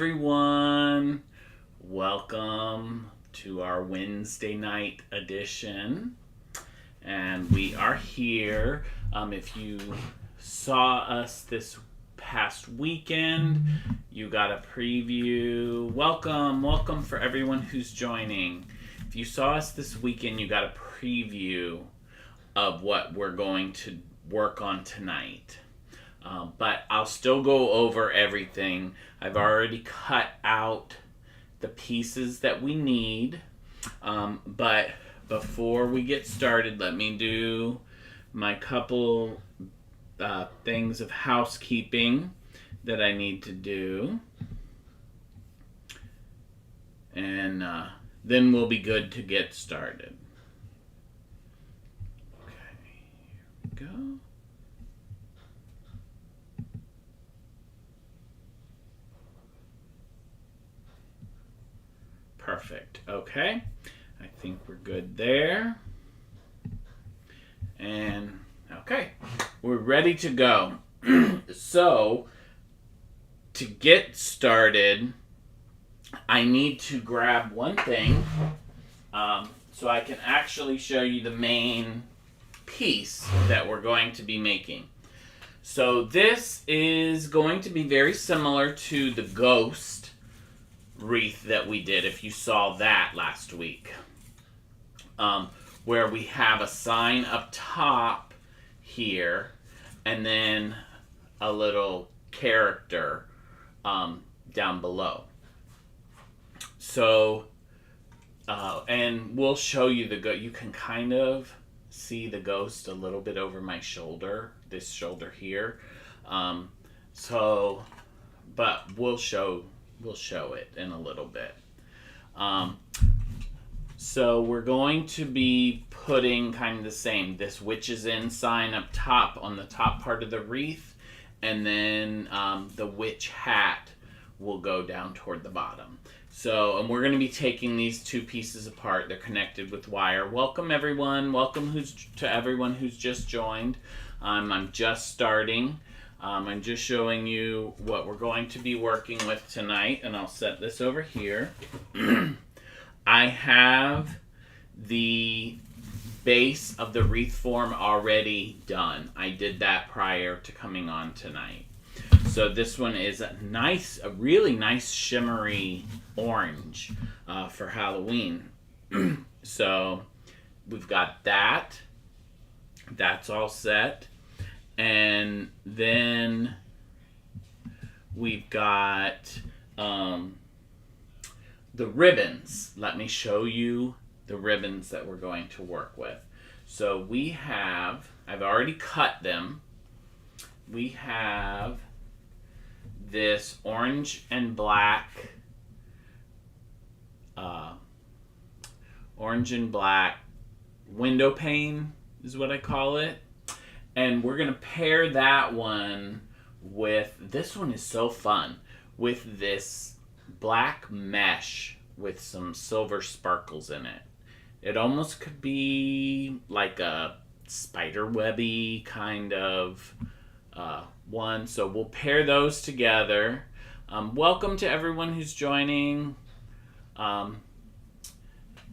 everyone. Welcome to our Wednesday night edition. And we are here. If you saw us this past weekend, you got a preview. Welcome for everyone who's joining. If you saw us this weekend, you got a preview of what we're going to work on tonight. But I'll still go over everything. I've already cut out the pieces that we need. But before we get started, let me do my couple things of housekeeping that I need to do. And then we'll be good to get started. Okay, here we go. Perfect. Okay. I think we're good there. And okay, we're ready to go. So, to get started, I need to grab one thing so I can actually show you the main piece that we're going to be making. So this is going to be very similar to the ghost wreath that we did, if you saw that last week, where we have a sign up top here and then a little character down below. So and we'll show you you can kind of see the ghost a little bit over my shoulder, this shoulder here. But we'll show it in a little bit. So we're going to be putting kind of the same, this witch's inn sign up top on the top part of the wreath, and then the witch hat will go down toward the bottom. So, and we're going to be taking these two pieces apart. They're connected with wire. Welcome everyone. Welcome to everyone who's just joined. I'm just starting. I'm just showing you what we're going to be working with tonight, and I'll set this over here. I have the base of the wreath form already done. I did that prior to coming on tonight. So this one is a really nice shimmery orange for Halloween. So we've got that. That's all set. And then we've got the ribbons. Let me show you the ribbons that we're going to work with. So I've already cut them. We have this orange and black window pane is what I call it. And we're going to pair that one with, this one is so fun, with this black mesh with some silver sparkles in it. It almost could be like a spider webby kind of one. So we'll pair those together. Welcome to everyone who's joining.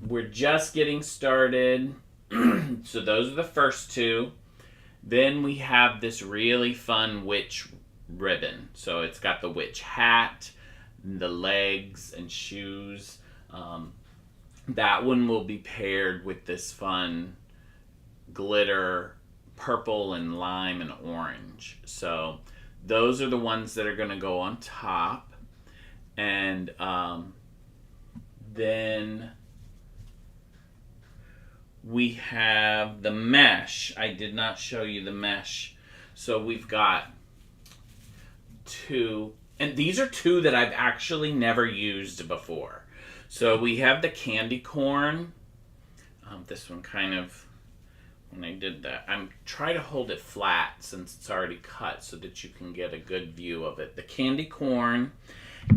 We're just getting started. So those are the first two. Then we have this really fun witch ribbon. So it's got the witch hat, the legs and shoes. That one will be paired with this fun glitter purple and lime and orange. So those are the ones that are going to go on top. And then we have the mesh. I did not show you the mesh. So we've got two, and these are two that I've actually never used before. So we have the candy corn. This one kind of, when I did that, I'm trying to hold it flat since it's already cut so that you can get a good view of it. The candy corn,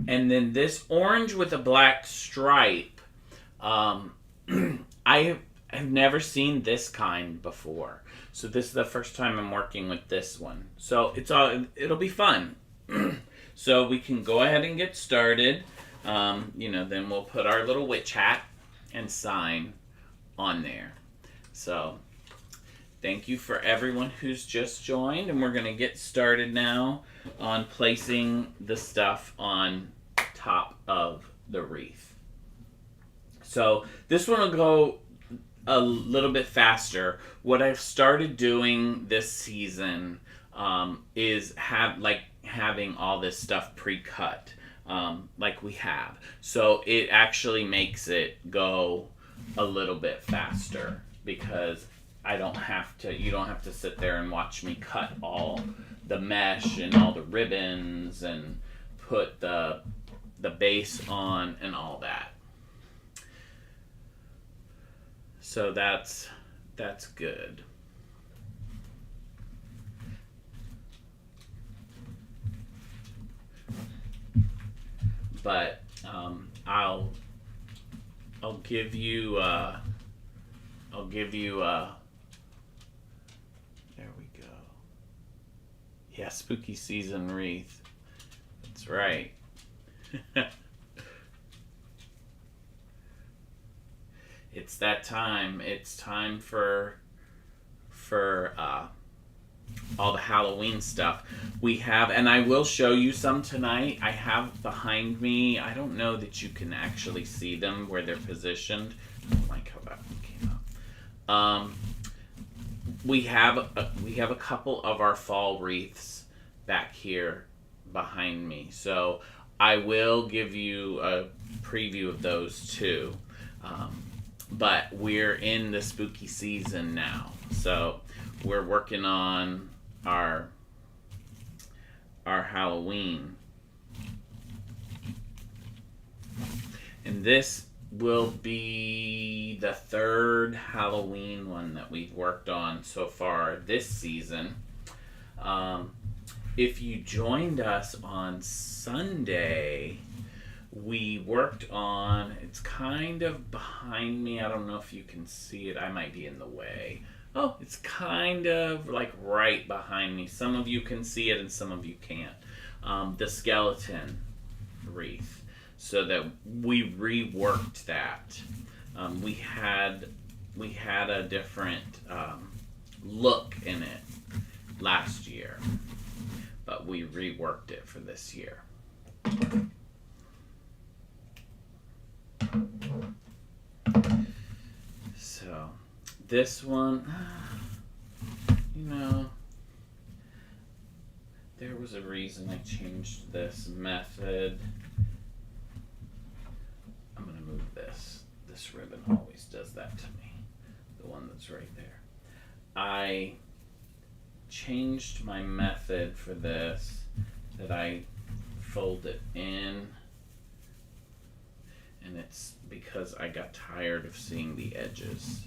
and then this orange with a black stripe. I've never seen this kind before. So this is the first time I'm working with this one. So it'll be fun. So we can go ahead and get started. Then we'll put our little witch hat and sign on there. So thank you for everyone who's just joined, and we're going to get started now on placing the stuff on top of the wreath. So this one will go a little bit faster. What I've started doing this season is having all this stuff pre-cut, like we have. So it actually makes it go a little bit faster because you don't have to sit there and watch me cut all the mesh and all the ribbons and put the base on and all that. So that's good. But I'll give you there we go. Yeah, spooky season wreath. That's right. It's that time. It's time for all the Halloween stuff we have, and I will show you some tonight. I have behind me. I don't know that you can actually see them where they're positioned. I don't like how that one came up. We have a couple of our fall wreaths back here behind me, so I will give you a preview of those too. But we're in the spooky season now, so we're working on our Halloween. And this will be the third Halloween one that we've worked on so far this season. If you joined us on Sunday, we worked on, it's kind of behind me. I don't know if you can see it. I might be in the way. Oh, it's kind of like right behind me. Some of you can see it and some of you can't. The skeleton wreath. So that we reworked that. We had a different look in it last year, but we reworked it for this year. So this one, there was a reason I changed this method. I'm going to move this. This ribbon always does that to me. The one that's right there. I changed my method for this, that I fold it in, and it's because I got tired of seeing the edges.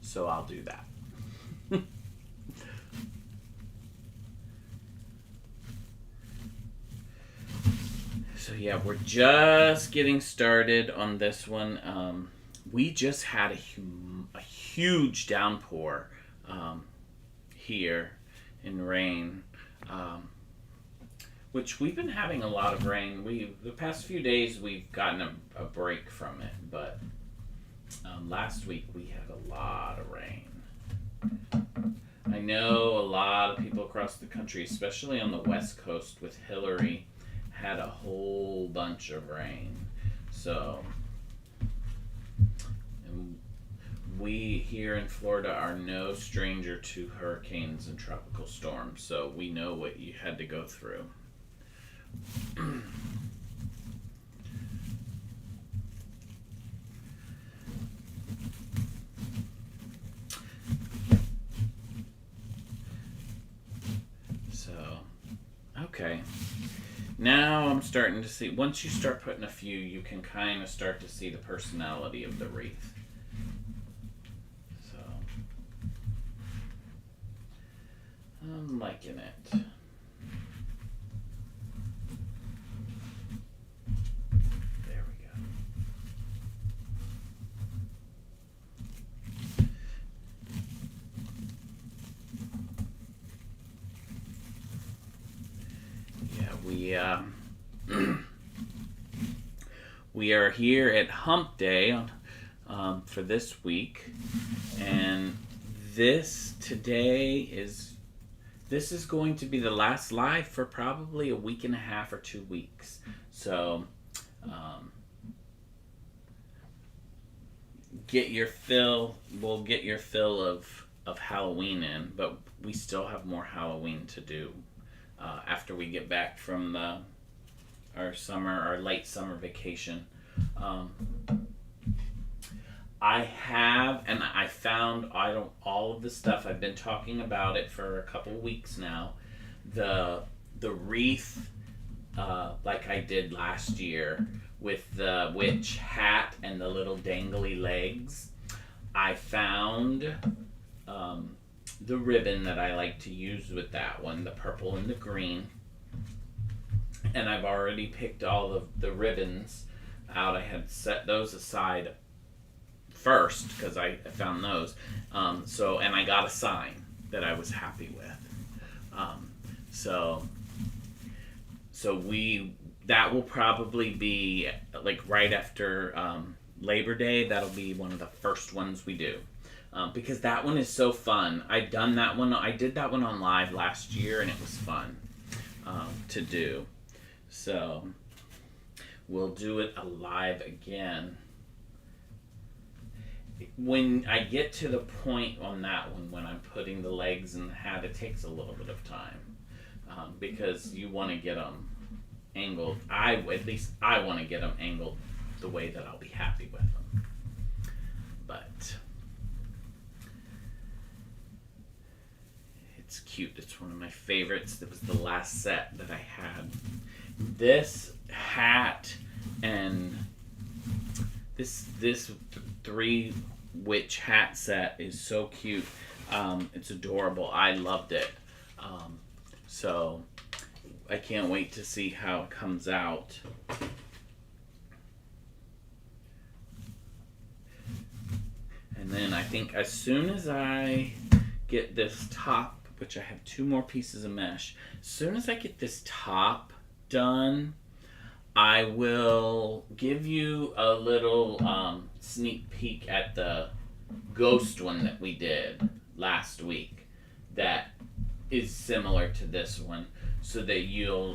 So I'll do that. So yeah, we're just getting started on this one. We just had a huge downpour here in rain, which we've been having a lot of rain. The past few days we've gotten a break from it, but last week we had a lot of rain. I know a lot of people across the country, especially on the West Coast with Hillary, had a whole bunch of rain. So, and we here in Florida are no stranger to hurricanes and tropical storms, so we know what you had to go through. Okay. Now I'm starting to see, once you start putting a few, you can kind of start to see the personality of the wreath. So, I'm liking it. There we go. We are here at Hump Day for this week, and this is going to be the last live for probably a week and a half or 2 weeks. So get your fill. We'll get your fill of Halloween in, but we still have more Halloween to do after we get back from our late summer vacation. I found all of the stuff. I've been talking about it for a couple weeks now. The wreath, like I did last year with the witch hat and the little dangly legs. I found the ribbon that I like to use with that one, the purple and the green. And I've already picked all of the ribbons out. I had set those aside first because I found those. And I got a sign that I was happy with. That will probably be like right after Labor Day. That'll be one of the first ones we do. Because that one is so fun. I did that one on live last year, and it was fun to do. So we'll do it live again. When I get to the point on that one, when I'm putting the legs in the hat, it takes a little bit of time because you want to get them angled. At least I want to get them angled the way that I'll be happy with them. But it's cute. It's one of my favorites. It was the last set that I had. This hat and this 3 witch hat set is so cute. It's adorable. I loved it. So I can't wait to see how it comes out. And then I think as soon as I get this top, which I have 2 more pieces of mesh, as soon as I get this top done, I will give you a little sneak peek at the ghost one that we did last week that is similar to this one, so that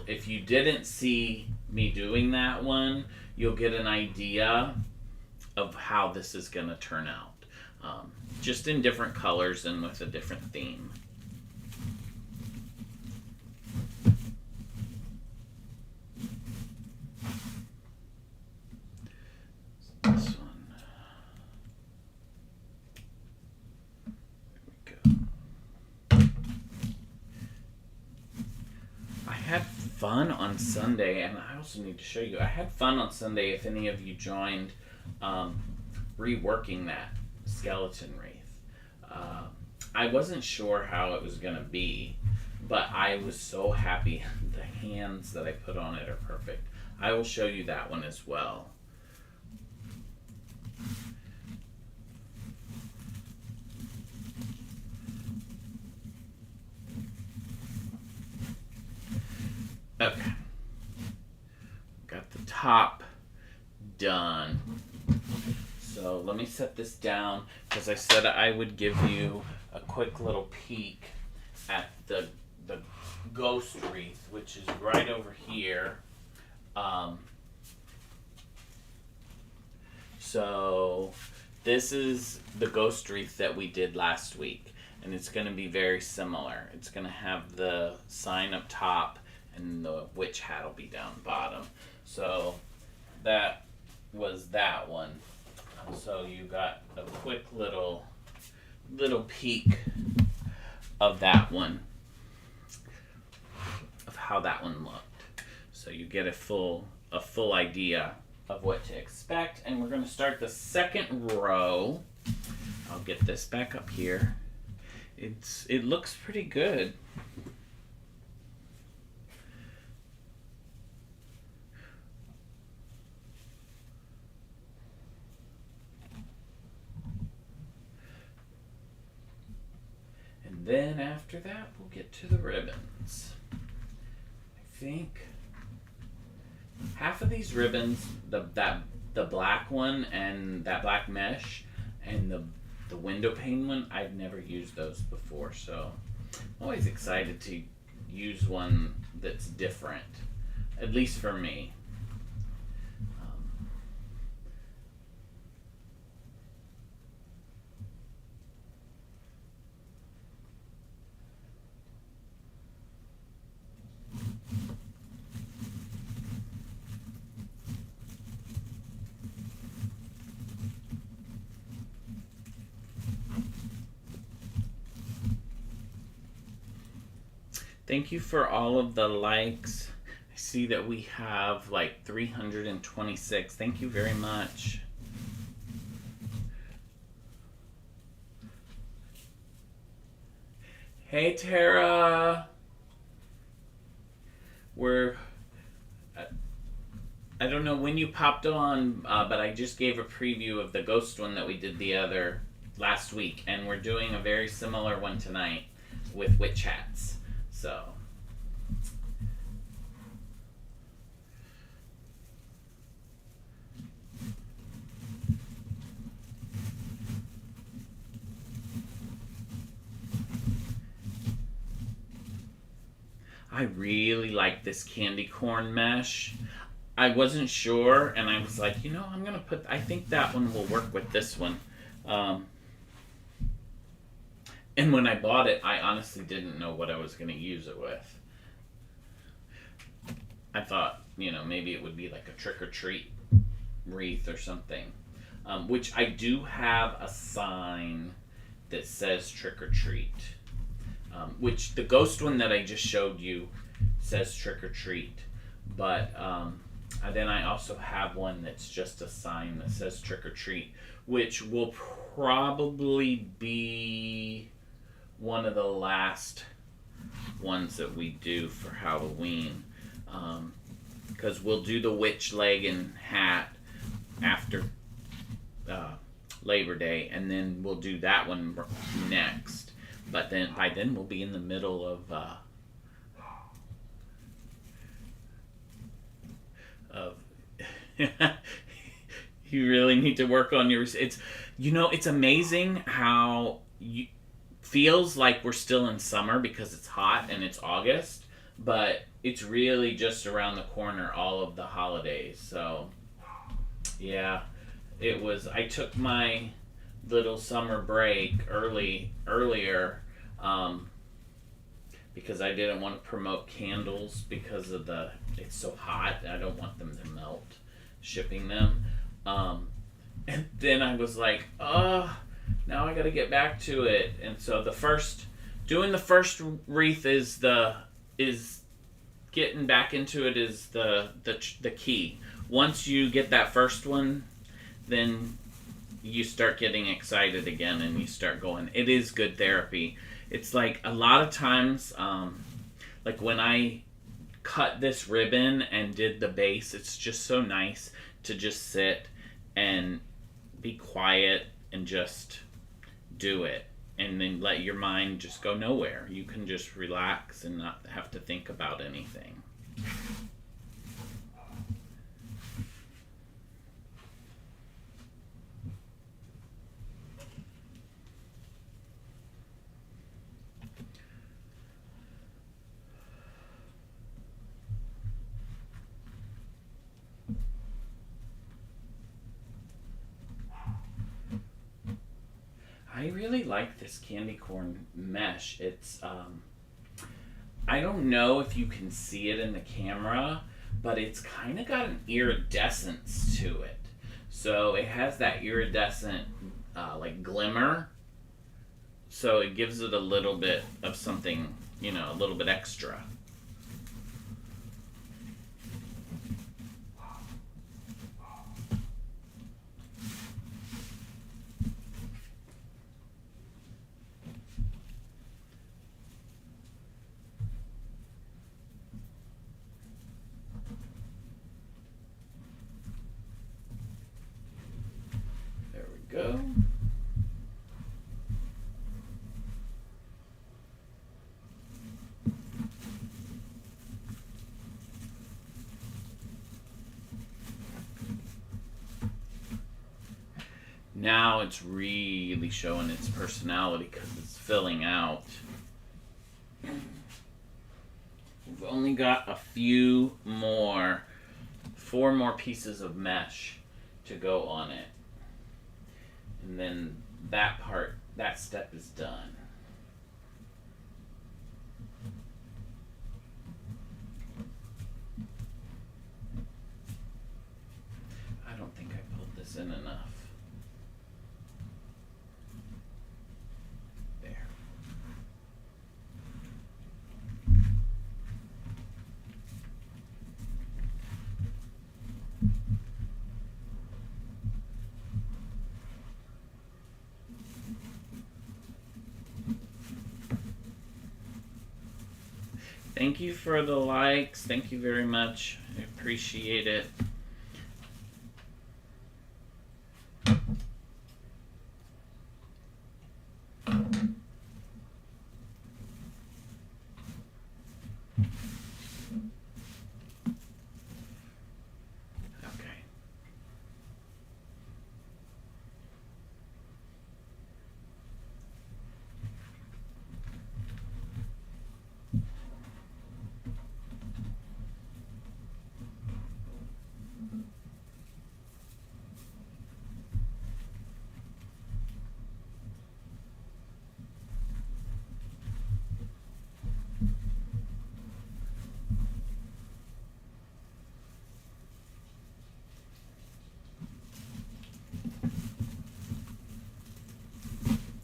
if you didn't see me doing that one, you'll get an idea of how this is going to turn out. Just in different colors and with a different theme. This one. There we go. I had fun on Sunday, and I also need to show you. I had fun on Sunday if any of you joined reworking that skeleton wreath. I wasn't sure how it was going to be, but I was so happy. The hands that I put on it are perfect. I will show you that one as well. Okay. Got the top done. So let me set this down because I said I would give you a quick little peek at the ghost wreath, which is right over here. So this is the ghost wreath that we did last week, and it's going to be very similar. It's going to have the sign up top and the witch hat will be down bottom. So that was that one. So you got a quick little peek of that one, of how that one looked. So you get a full idea of what to expect. And we're going to start the second row. I'll get this back up here. It looks pretty good. And then after that, we'll get to the ribbons. I think half of these ribbons, the black one and that black mesh and the window pane one, I've never used those before, so I'm always excited to use one that's different, at least for me. Thank you for all of the likes. I see that we have like 326. Thank you very much. Hey Tara. I don't know when you popped on, but I just gave a preview of the ghost one that we did last week, and we're doing a very similar one tonight with witch hats. So I really like this candy corn mesh. I wasn't sure, and I was like, I think that one will work with this one. And when I bought it, I honestly didn't know what I was going to use it with. I thought, maybe it would be like a trick-or-treat wreath or something. Which I do have a sign that says trick-or-treat. Which the ghost one that I just showed you says trick-or-treat. But then I also have one that's just a sign that says trick-or-treat, which will probably be one of the last ones that we do for Halloween, because we'll do the witch leg and hat after Labor Day, and then we'll do that one next. But then by then we'll be in the middle of you really need to work on your. It's amazing how feels like we're still in summer because it's hot and it's August, but it's really just around the corner, all of the holidays. So yeah, I took my little summer break earlier because I didn't want to promote candles because of it's so hot. I don't want them to melt shipping them. And then I was like, now I got to get back to it. And so doing the first wreath is getting back into it is the key. Once you get that first one, then you start getting excited again and you start going. It is good therapy. It's like a lot of times, like when I cut this ribbon and did the base, it's just so nice to just sit and be quiet and just do it, and then let your mind just go nowhere. You can just relax and not have to think about anything. I really like this candy corn mesh. It's I don't know if you can see it in the camera, but it's kind of got an iridescence to it. So it has that iridescent like glimmer. So it gives it a little bit of something, a little bit extra. Go. Now it's really showing its personality because it's filling out. We've only got a few more, 4 more pieces of mesh to go on it. And then that step is done. I don't think I pulled this in enough. There. Thank you for the likes. Thank you very much. I appreciate it.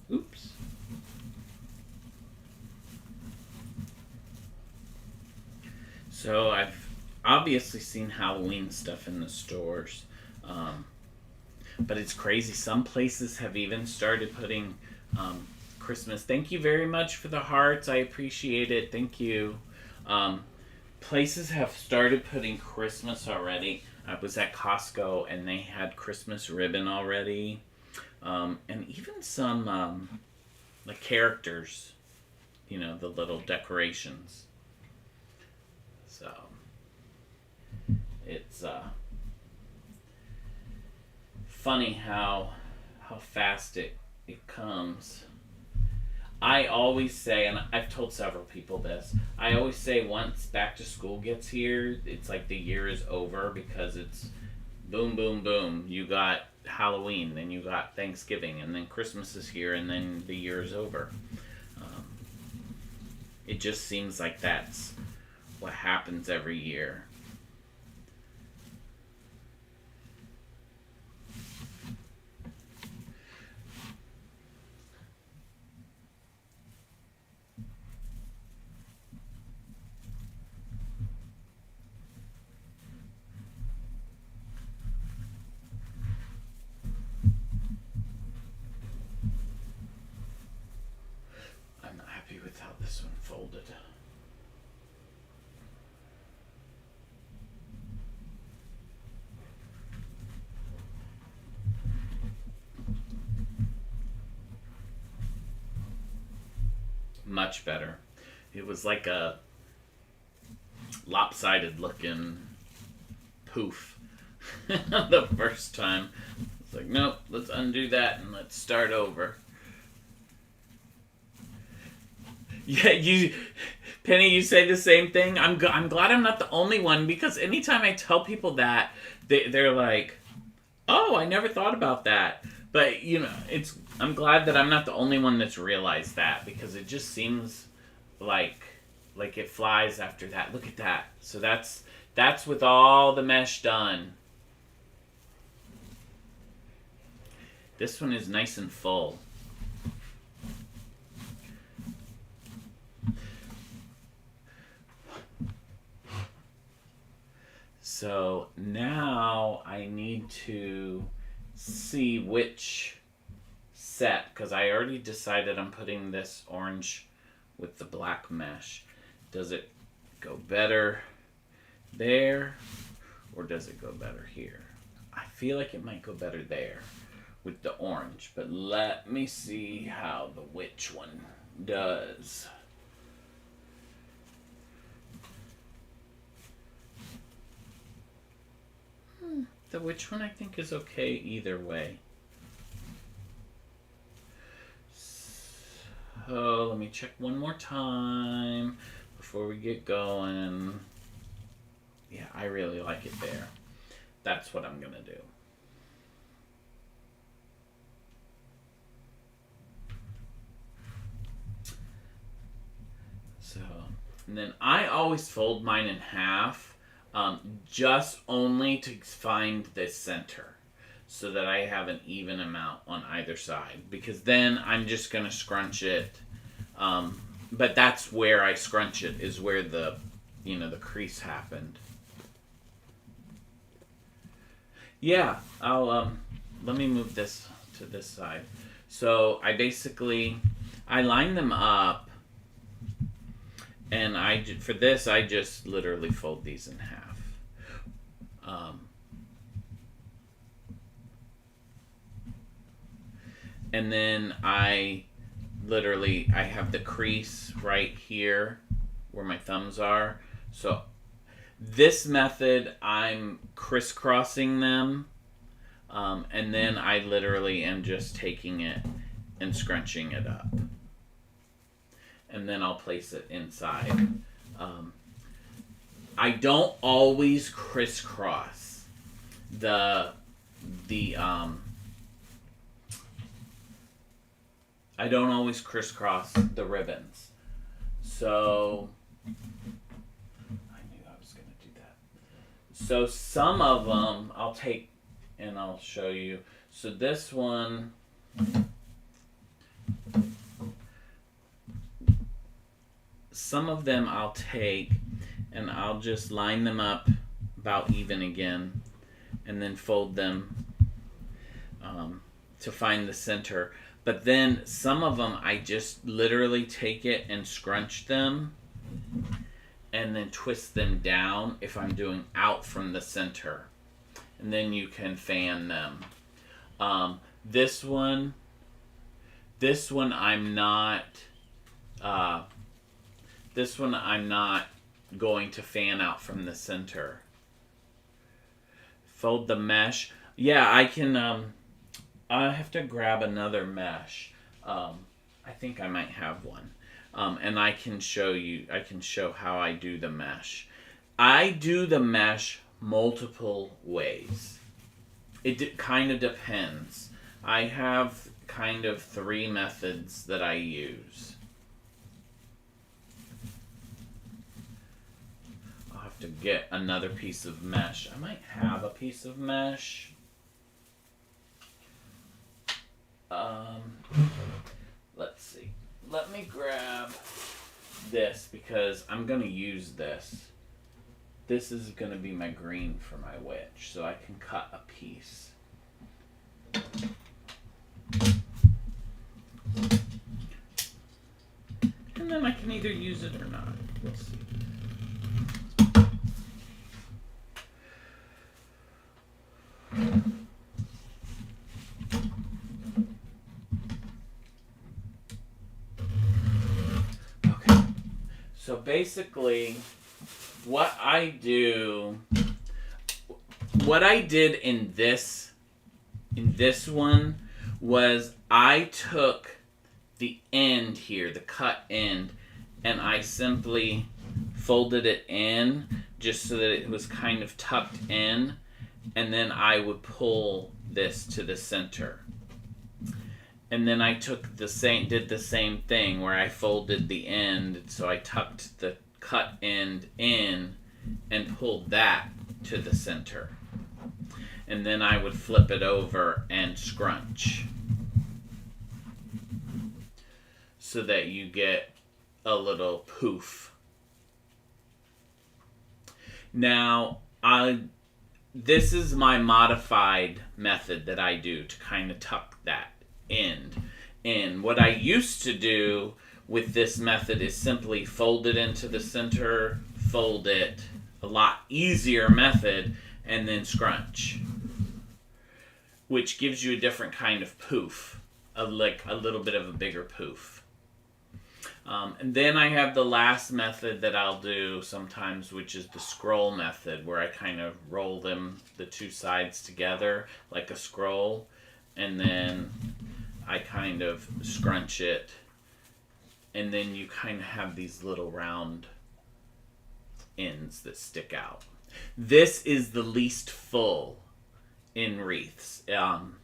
Oops. So I've obviously seen Halloween stuff in the stores, but it's crazy. Some places have even started putting Christmas. Thank you very much for the hearts. I appreciate it. Thank you. Places have started putting Christmas already. I was at Costco and they had Christmas ribbon already. And even some like characters, you know, the little decorations. So it's funny how fast it comes. I always say, and I've told several people this, I always say once back to school gets here, it's like the year is over because it's boom, boom, boom. You got Halloween, then you got Thanksgiving, and then Christmas is here, and then the year is over. It just seems like that's what happens every year. I'm not happy with how this one folded. Much better. It was like a lopsided looking poof the first time. It's like, nope, let's undo that and let's start over. Yeah, Penny, you say the same thing. I'm glad I'm not the only one because anytime I tell people that, they're like, oh, I never thought about that. But you know, I'm glad that I'm not the only one that's realized that because it just seems like it flies after that. Look at that. So that's with all the mesh done. This one is nice and full. So now I need to see which set, because I already decided I'm putting this orange with the black mesh. Does it go better there or does it go better here? I feel like it might go better there with the orange, but let me see how the witch one does. The witch one I think is okay either way. Oh, let me check one more time before we get going. Yeah, I really like it there. That's what I'm gonna do. So, and then I always fold mine in half, just only to find the center, so that I have an even amount on either side. Because then I'm just gonna scrunch it. But that's where I scrunch it, is where the crease happened. Yeah, I'll let me move this to this side. So I line them up, and for this I just literally fold these in half. And then I have the crease right here where my thumbs are. So this method, I'm crisscrossing them, and then I literally am just taking it and scrunching it up. And then I'll place it inside. I don't always crisscross I don't always crisscross the ribbons. So I knew I was going to do that. So some of them I'll take and I'll show you. So this one, some of them I'll take and I'll just line them up about even again, and then fold them to find the center. But then some of them I just literally take it and scrunch them and then twist them down if I'm doing out from the center. And then you can fan them. This one I'm not going to fan out from the center. Fold the mesh. Yeah, I can I have to grab another mesh. I think I might have one. And I can show how I do the mesh. I do the mesh multiple ways. It kind of depends. I have kind of 3 methods that I use. I'll have to get another piece of mesh. I might have a piece of mesh. Let's see. Let me grab this because I'm going to use this. This is going to be my green for my witch, so I can cut a piece. And then I can either use it or not. We'll see. So basically, what I did in this one was I took the end here, the cut end, and I simply folded it in just so that it was kind of tucked in, and then I would pull this to the center. And then I did the same thing where I folded the end, so I tucked the cut end in and pulled that to the center. And then I would flip it over and scrunch so that you get a little poof. Now, this is my modified method that I do to kind of tuck that end in. What I used to do with this method is simply fold it into the center, fold it, a lot easier method, and then scrunch, which gives you a different kind of poof, like a little bit of a bigger poof. And then I have the last method that I'll do sometimes, which is the scroll method, where I kind of roll the 2 sides together like a scroll, and then I kind of scrunch it and then you kind of have these little round ends that stick out. This is the least full in wreaths,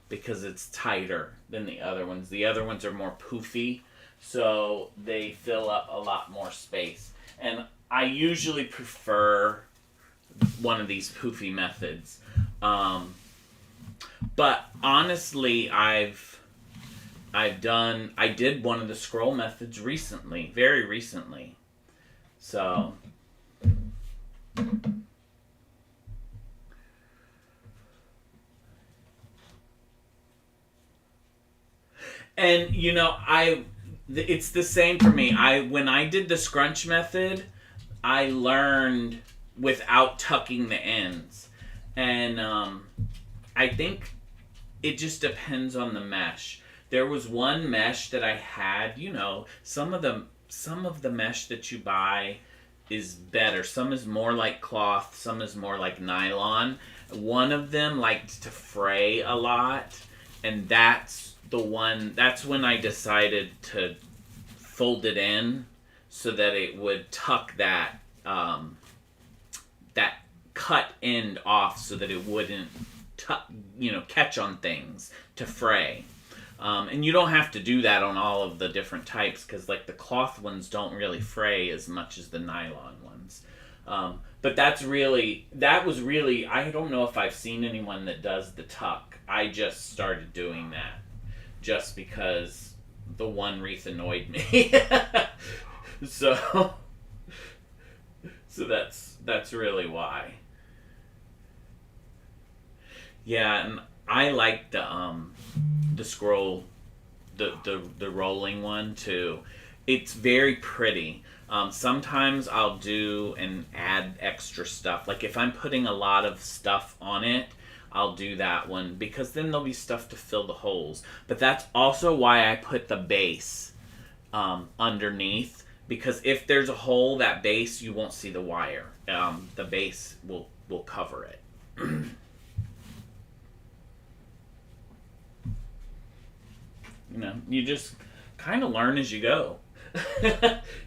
because it's tighter than the other ones. The other ones are more poofy, so they fill up a lot more space. And I usually prefer one of these poofy methods. But honestly, I did one of the scroll methods recently, very recently. So and it's the same for me. When I did the scrunch method, I learned without tucking the ends. And I think it just depends on the mesh. There was one mesh that I had, some of the mesh that you buy is better. Some is more like cloth, some is more like nylon. One of them liked to fray a lot, and that's when I decided to fold it in so that it would tuck that that cut end off so that it wouldn't catch on things to fray. And you don't have to do that on all of the different types, because like the cloth ones don't really fray as much as the nylon ones. But that was really, I don't know if I've seen anyone that does the tuck. I just started doing that just because the one wreath annoyed me. so that's really why. Yeah, and I like the scroll, the rolling one too. It's very pretty. Sometimes I'll do and add extra stuff. Like if I'm putting a lot of stuff on it, I'll do that one, because then there'll be stuff to fill the holes. But that's also why I put the base underneath, because if there's a hole, that base, you won't see the wire. The base will cover it. You just kind of learn as you go.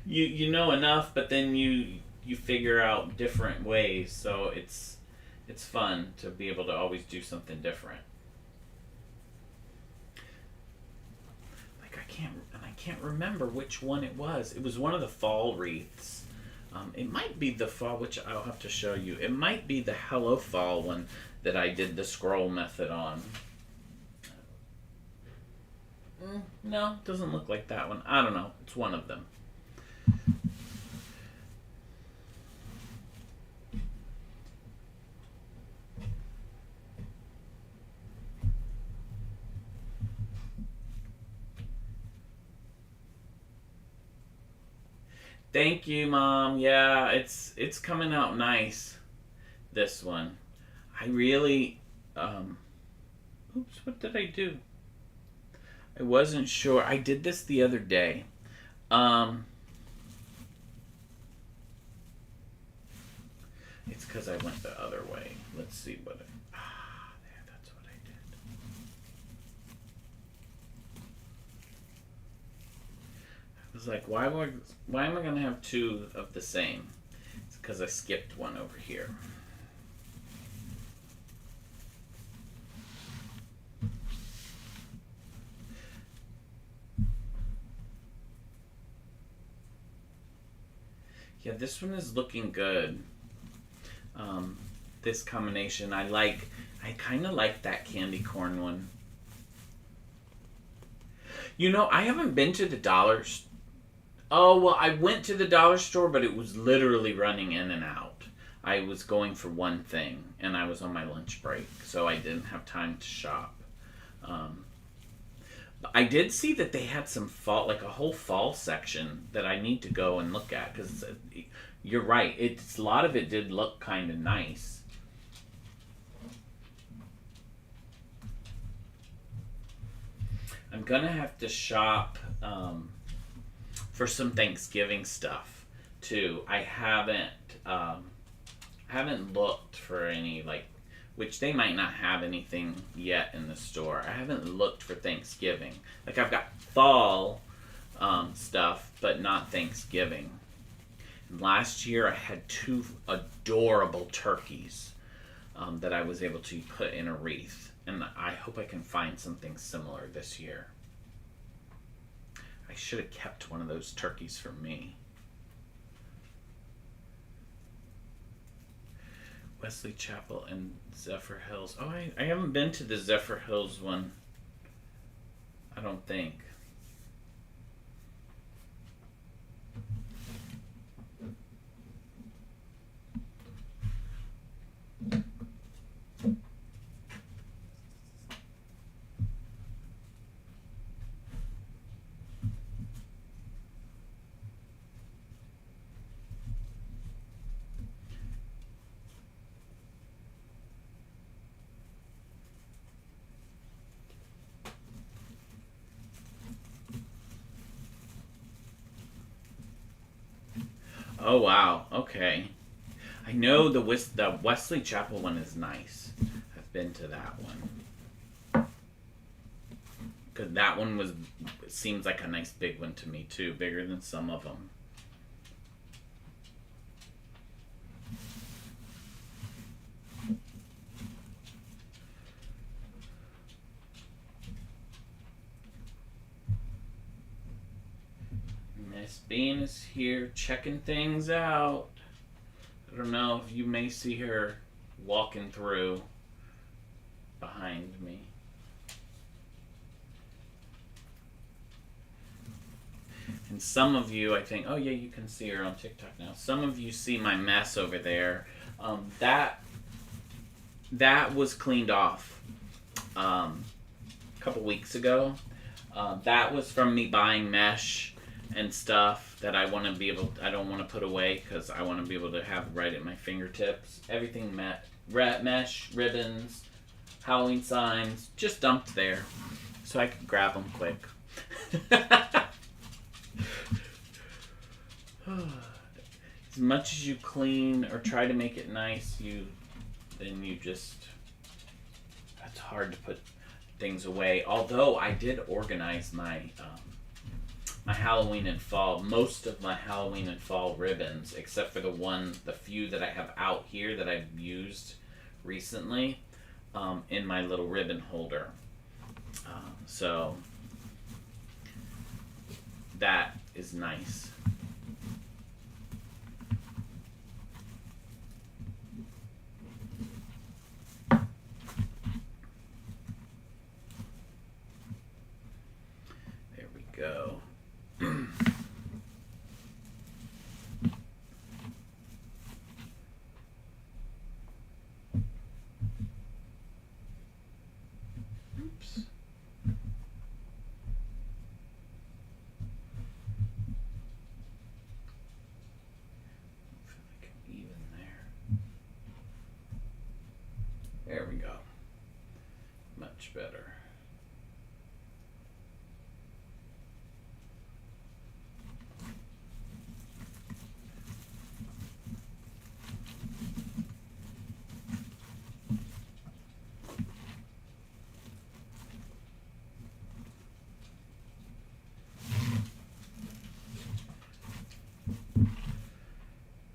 you know enough, but then you figure out different ways. So it's fun to be able to always do something different. Like I can't remember which one it was. It was one of the fall wreaths. It might be the fall, which I'll have to show you. It might be the Hello Fall one that I did the scroll method on. No, doesn't look like that one. I don't know. It's one of them. Thank you, Mom. Yeah, it's coming out nice, this one. I really, oops, what did I do? I wasn't sure. I did this the other day. It's because I went the other way. Let's see what there, that's what I did. I was like, why am I going to have two of the same? It's because I skipped one over here. Yeah, this one is looking good. This combination, I kind of like that candy corn one. I haven't been to the dollar store. Oh, well, I went to the dollar store, but it was literally running in and out. I was going for one thing, and I was on my lunch break, so I didn't have time to shop. I did see that they had some fall, like a whole fall section that I need to go and look at, because you're right. A lot of it did look kind of nice. I'm gonna have to shop for some Thanksgiving stuff too. I haven't looked for any, which they might not have anything yet in the store. I haven't looked for Thanksgiving. Like I've got fall, stuff, but not Thanksgiving. And last year I had 2 adorable turkeys that I was able to put in a wreath, and I hope I can find something similar this year. I should have kept one of those turkeys for me. Wesley Chapel and Zephyr Hills. Oh, I haven't been to the Zephyr Hills one, I don't think. Oh wow, okay. I know the Wesley Chapel one is nice. I've been to that one. Because that one seems like a nice big one to me too, bigger than some of them. Miss Bean is here checking things out. I don't know if you may see her walking through behind me. And some of you, I think, oh yeah, you can see her on TikTok now. Some of you see my mess over there. That was cleaned off a couple weeks ago. That was from me buying mesh and stuff that I want to be able. I don't want to put away because I want to be able to have right at my fingertips. Everything mesh, ribbons, Halloween signs, just dumped there, so I could grab them quick. As much as you clean or try to make it nice, it's hard to put things away. Although I did organize my my Halloween and fall, most of my Halloween and fall ribbons, except for the few that I have out here that I've used recently, in my little ribbon holder. So that is nice. There we go. Oops. There we go. Much better.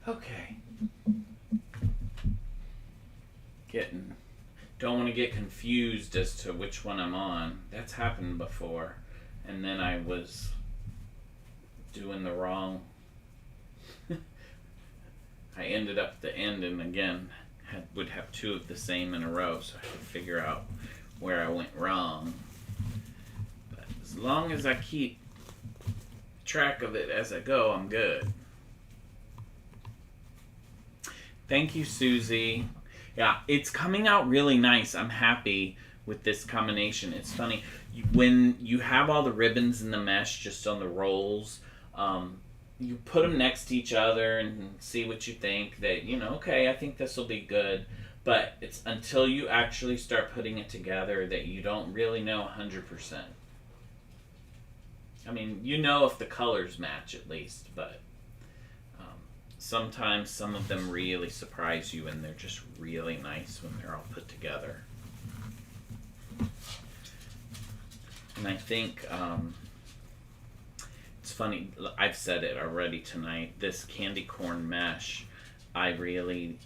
Okay. Don't want to get confused as to which one I'm on. That's happened before. And then I was doing the wrong. I ended up at the end and again would have 2 of the same in a row, so I had to figure out where I went wrong. But as long as I keep track of it as I go, I'm good. Thank you, Susie. Yeah, it's coming out really nice. I'm happy with this combination. It's funny, when you have all the ribbons and the mesh just on the rolls, you put them next to each other and see what you think. That, okay, I think this will be good. But it's until you actually start putting it together that you don't really know 100%. I mean, if the colors match at least, but sometimes some of them really surprise you and they're just really nice when they're all put together. And I think funny. I've said it already tonight. This candy corn mesh, I'm really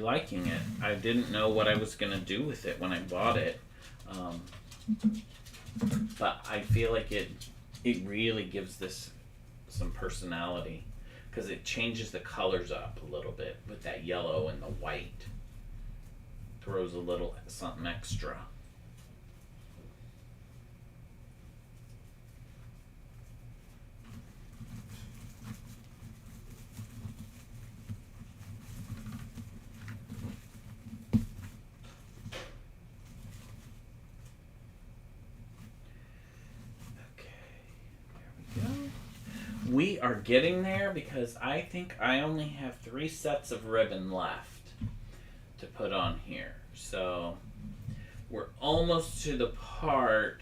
liking it. I didn't know what I was gonna do with it when I bought it, but I feel like it really gives this some personality because it changes the colors up a little bit with that yellow and the white. Throws a little something extra. We are getting there because I think I only have 3 sets of ribbon left to put on here. So we're almost to the part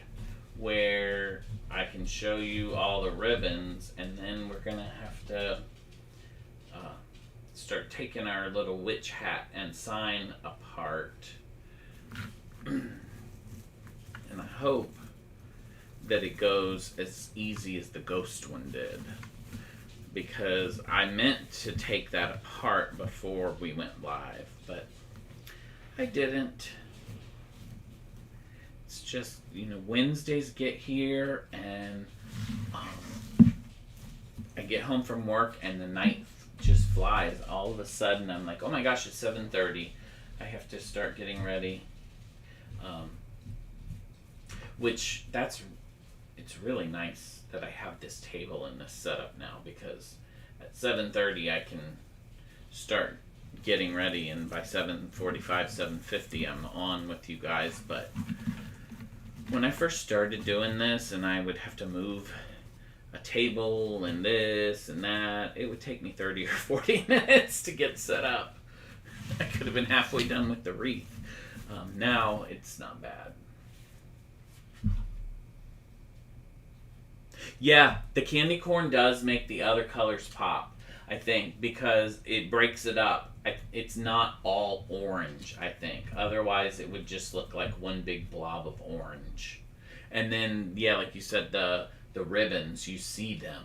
where I can show you all the ribbons, and then we're gonna have to start taking our little witch hat and sign apart. And I hope that it goes as easy as the ghost one did, because I meant to take that apart before we went live, but I didn't. It's just, Wednesdays get here and I get home from work and the night just flies. All of a sudden I'm like, oh my gosh, it's 7:30. I have to start getting ready. It's really nice that I have this table and this setup now, because at 7:30 I can start getting ready, and by 7:45, 7:50 I'm on with you guys. But when I first started doing this and I would have to move a table and this and that, it would take me 30 or 40 minutes to get set up. I could have been halfway done with the wreath. Now it's not bad. Yeah, the candy corn does make the other colors pop, I think, because it breaks it up. It's not all orange, I think. Otherwise, it would just look like one big blob of orange. And then, yeah, like you said, the ribbons, you see them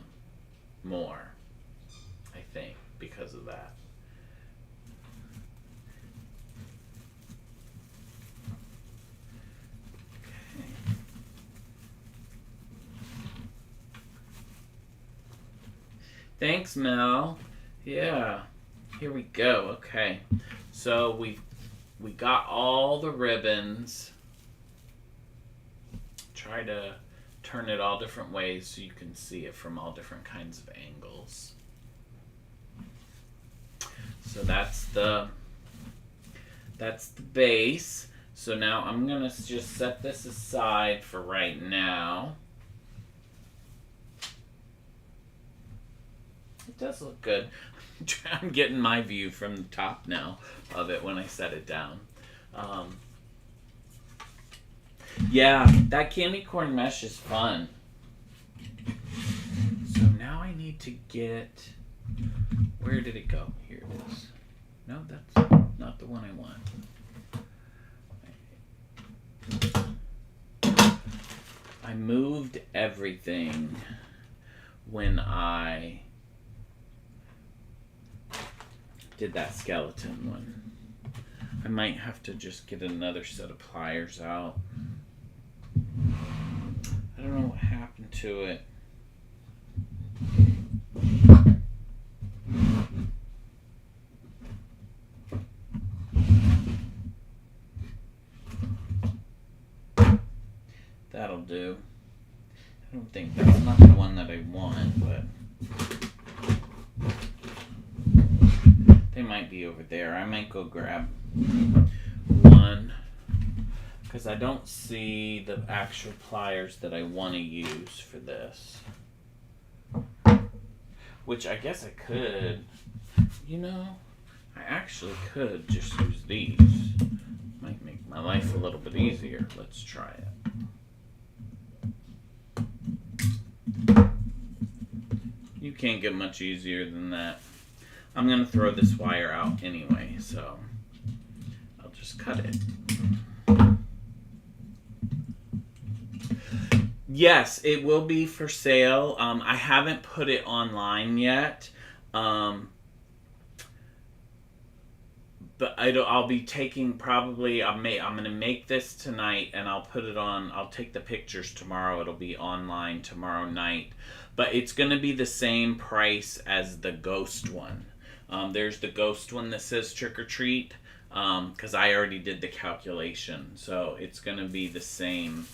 more, I think, because of that. Thanks, Mel. Yeah, here we go. Okay, so we got all the ribbons. Try to turn it all different ways so you can see it from all different kinds of angles. So that's the base. So now I'm gonna just set this aside for right now. It does look good. I'm getting my view from the top now of it when I set it down. Yeah, that candy corn mesh is fun. So now I need to get... Where did it go? Here it is. No, that's not the one I want. I moved everything when I did that skeleton one. I might have to just get another set of pliers out. I don't know what happened to it. That'll do. I don't think that's not the one that I want, but they might be over there. I might go grab one, because I don't see the actual pliers that I want to use for this. Which I guess I could, I actually could just use these. Might make my life a little bit easier. Let's try it. You can't get much easier than that. I'm going to throw this wire out anyway, so I'll just cut it. Yes, it will be for sale. I haven't put it online yet. Um, but I'll be taking probably I'm gonna make this tonight and I'll put it on. I'll take the pictures tomorrow. It'll be online tomorrow night, but it's gonna be the same price as the ghost one. There's the ghost one that says trick or treat, because I already did the calculation, so it's gonna be the same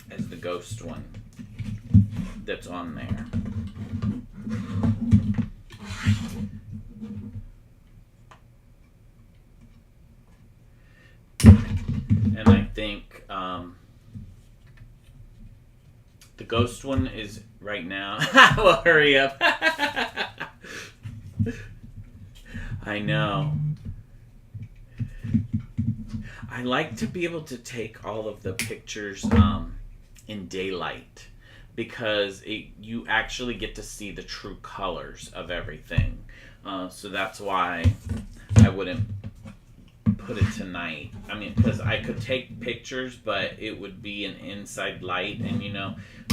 as the ghost one that's on there. And I think the ghost one is right now. Well, hurry up. I know. I like to be able to take all of the pictures in daylight, because you actually get to see the true colors of everything. So that's why I wouldn't put it tonight. I mean, because I could take pictures, but it would be an inside light, and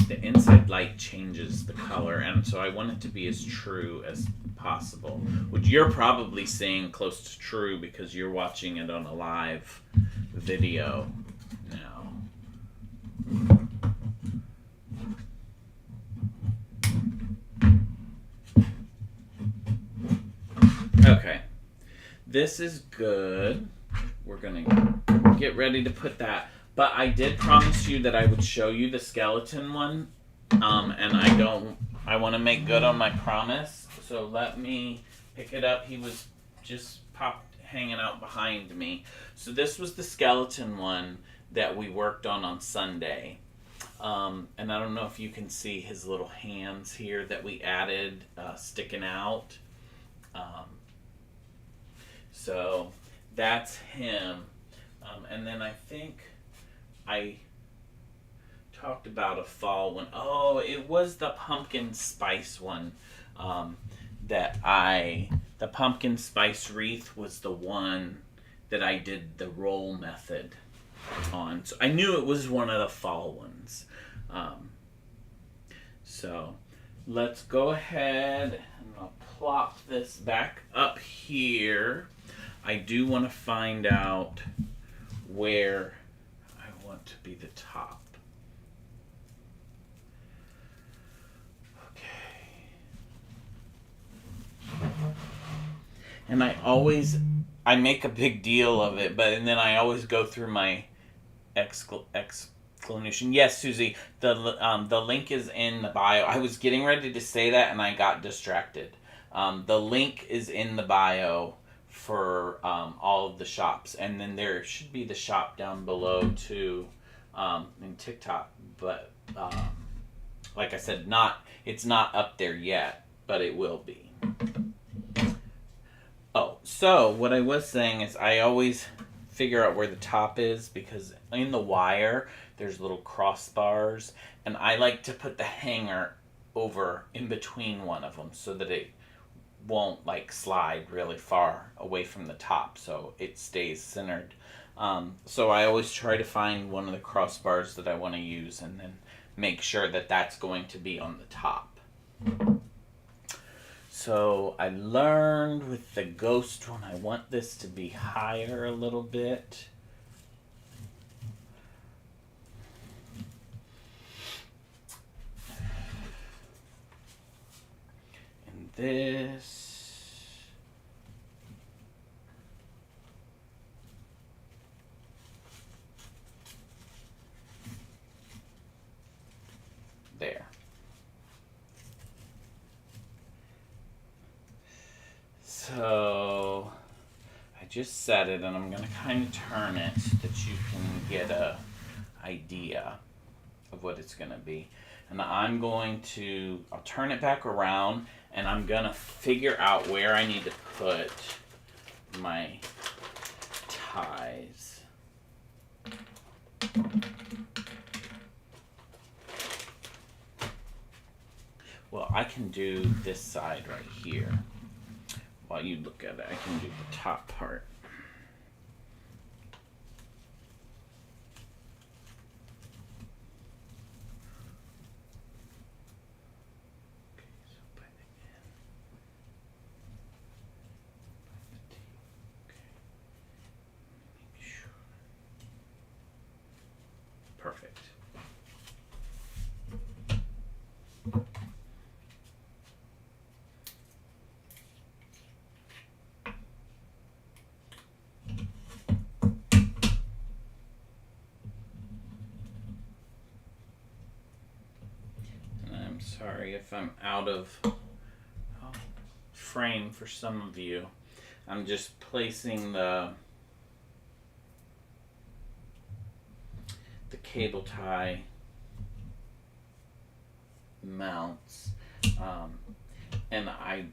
the inside light changes the color, and so I want it to be as true as possible. Which you're probably seeing close to true because you're watching it on a live video now. Okay, this is good. We're gonna get ready to put that. But I did promise you that I would show you the skeleton one, and I want to make good on my promise. So let me pick it up. He was just hanging out behind me. So this was the skeleton one that we worked on Sunday. And I don't know if you can see his little hands here that we added sticking out. So that's him. And then I think I talked about a fall one. Oh, it was the pumpkin spice one. The pumpkin spice wreath was the one that I did the roll method on. So I knew it was one of the fall ones. So let's go ahead and I'll plop this back up here. I do want to find out where I want to be the top. Okay. And I make a big deal of it, and then I always go through my explanation. Yes, Susie, the link is in the bio. I was getting ready to say that and I got distracted. The link is in the bio for all of the shops, and then there should be the shop down below too in TikTok, but like I said, it's not up there yet, but it will be. Oh, so what I was saying is I always figure out where the top is, because in the wire there's little crossbars, and I like to put the hanger over in between one of them so that it won't slide really far away from the top, so it stays centered. So I always try to find one of the crossbars that I want to use and then make sure that that's going to be on the top. So I learned with the ghost one, I want this to be higher a little bit. And this. There. So I just set it, and I'm going to kind of turn it so that you can get a idea of what it's going to be. And I'll turn it back around, and I'm going to figure out where I need to put my ties. Well, I can do this side right here. While you look at it, I can do the top part. perfect. And I'm sorry if I'm out of frame for some of you. I'm just placing the cable tie mounts, and I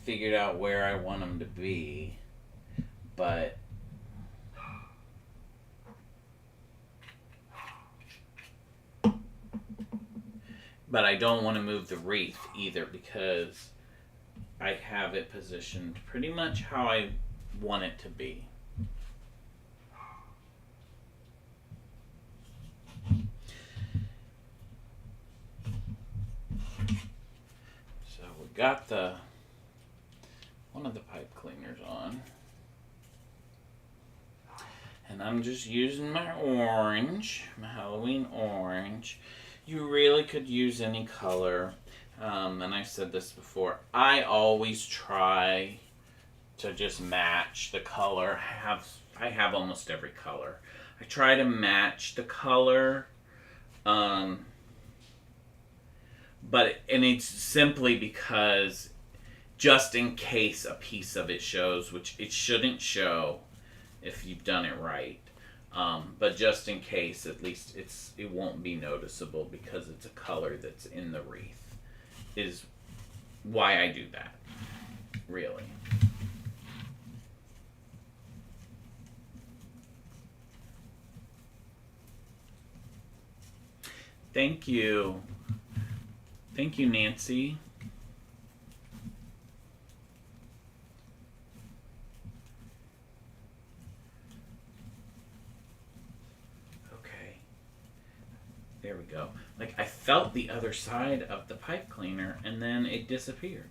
figured out where I want them to be, but I don't want to move the wreath either, because I have it positioned pretty much how I want it to be. So we got one of the pipe cleaners on, and I'm just using my orange, my Halloween orange. You really could use any color. And I said this before, I always try to just match the color. I have almost every color. I try to match the color, but it's simply because just in case a piece of it shows, which it shouldn't show if you've done it right. But just in case, at least it won't be noticeable because it's a color that's in the wreath. Is why I do that, really. Thank you. Thank you, Nancy. Okay. There we go. Like, I felt the other side of the pipe cleaner, and then it disappeared.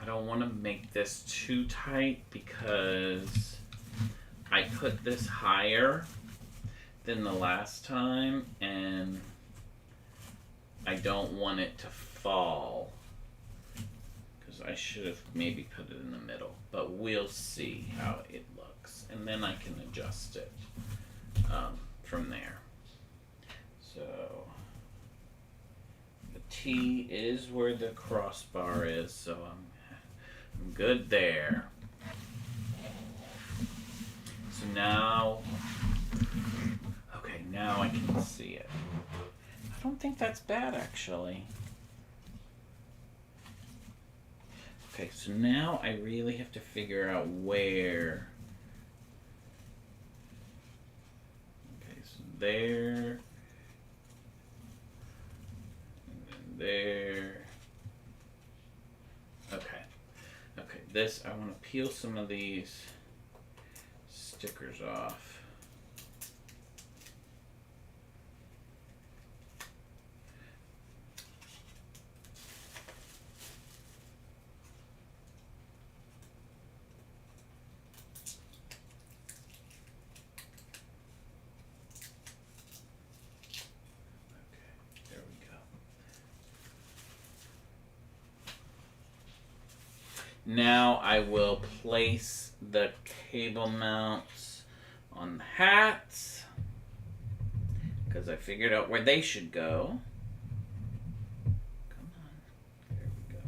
I don't want to make this too tight because I put this higher than the last time, and I don't want it to fall, because I should have maybe put it in the middle, but we'll see how it looks, and then I can adjust it from there. So the T is where the crossbar is, so I'm good there. So now, okay, now I can see it. I don't think that's bad, actually. Okay, so now I really have to figure out where. Okay, so there. And then there. Okay. Okay, this, I want to peel some of these stickers off. Now I will place the cable mounts on the hats, because I figured out where they should go. Come on. There we go.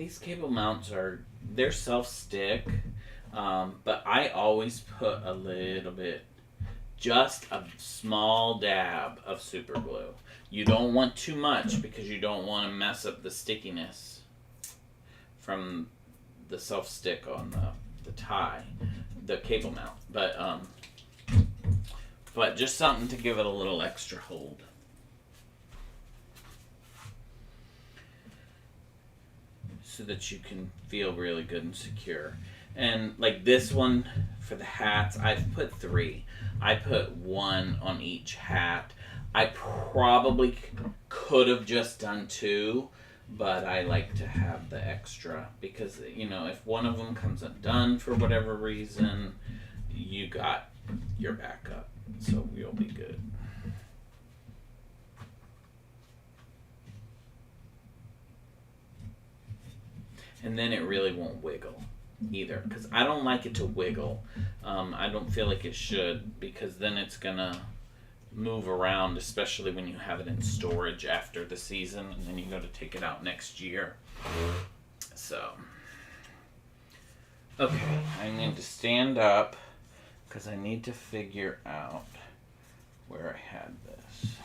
these cable mounts they're self-stick, but I always put a little bit, just a small dab of super glue. You don't want too much because you don't want to mess up the stickiness from the self-stick on the tie, the cable mount. But just something to give it a little extra hold. So that you can feel really good and secure. And like this one for the hats, I've put 3. I put 1 on each hat. I probably could have just done 2, but I like to have the extra because, you know, if one of them comes undone for whatever reason, you got your backup. So you'll be good. And then it really won't wiggle either, because I don't like it to wiggle. I don't feel like it should, because then it's gonna move around, especially when you have it in storage after the season and then you go to take it out next year. So, okay, I need to stand up because I need to figure out where I had this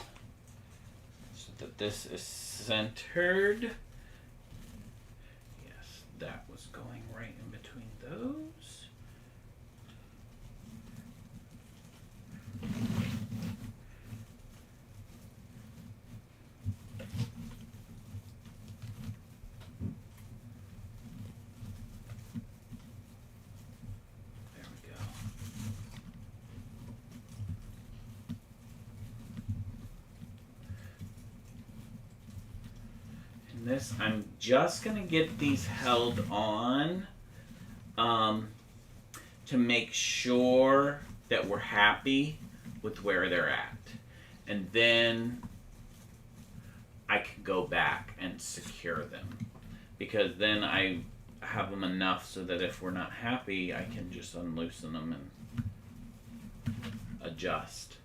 so that this is centered. That was going right in between those. There we go. And this, I'm just going to get these held on to make sure that we're happy with where they're at. And then I can go back and secure them. Because then I have them enough so that if we're not happy, I can just unloosen them and adjust.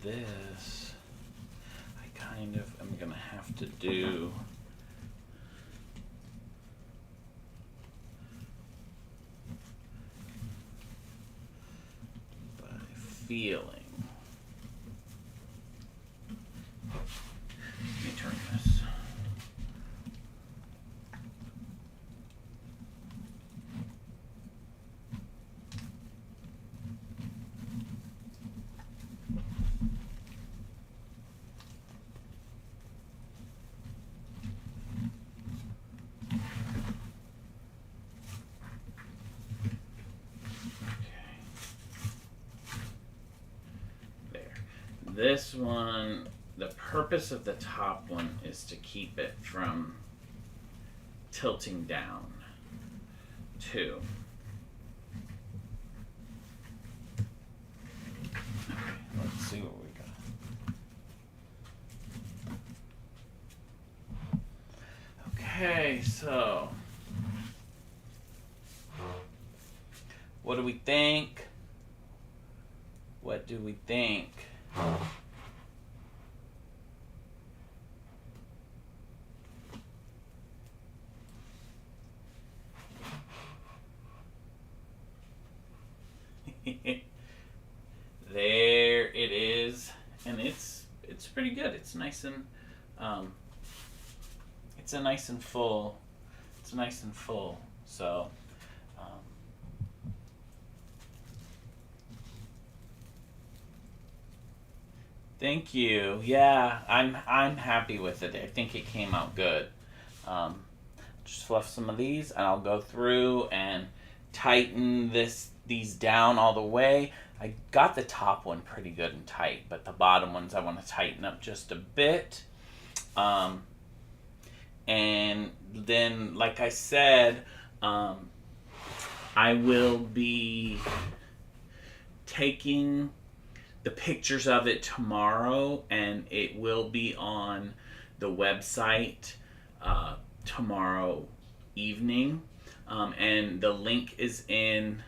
This I kind of am gonna have to do by feeling. Let me turn this. This one, the purpose of the top one is to keep it from tilting down too. Okay, let's see what we got. Okay, so what do we think? What do we think? There it is, and it's pretty good. It's nice and it's nice and full. So thank you. Yeah, I'm happy with it. I think it came out good. Just fluff some of these, and I'll go through and tighten these down all the way. I got the top one pretty good and tight, but the bottom ones I want to tighten up just a bit. And then, like I said, I will be taking the pictures of it tomorrow, and it will be on the website tomorrow evening. and the link is in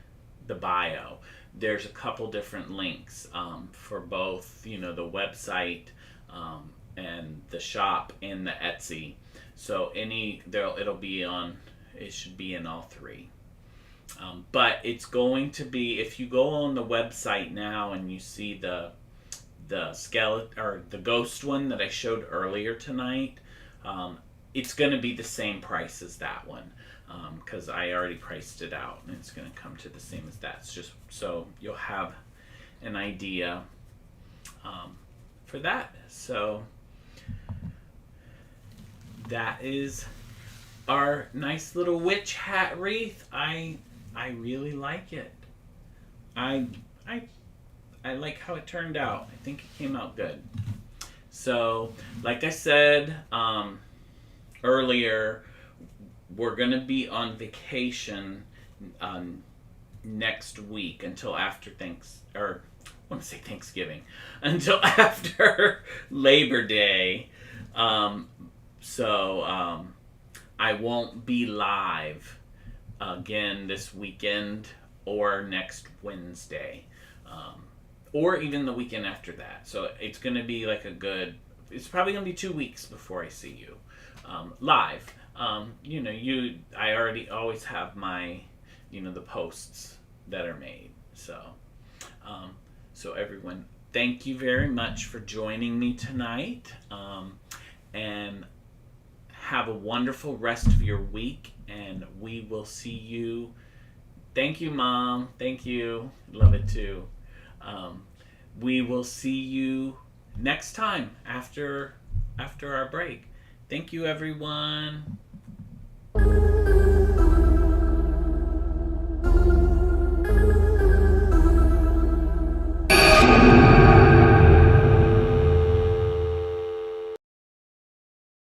the bio. There's a couple different links for both, the website and the shop and the Etsy. So it'll be on. It should be in all three. But it's going to be, if you go on the website now and you see the skeleton or the ghost one that I showed earlier tonight, it's going to be the same price as that one, because I already priced it out, and it's going to come to the same as that. It's just so you'll have an idea for that. So that is our nice little witch hat wreath. I really like it. I like how it turned out. I think it came out good. So, like I said earlier, we're gonna be on vacation next week until after I want to say Thanksgiving, until after Labor Day. So I won't be live again this weekend or next Wednesday, or even the weekend after that. So it's going to be like it's probably going to be 2 weeks before I see you live. I already always have my, the posts that are made. So everyone, thank you very much for joining me tonight, and have a wonderful rest of your week, and we will see you. Thank you, Mom. Thank you. Love it too. We will see you next time after our break. Thank you, everyone.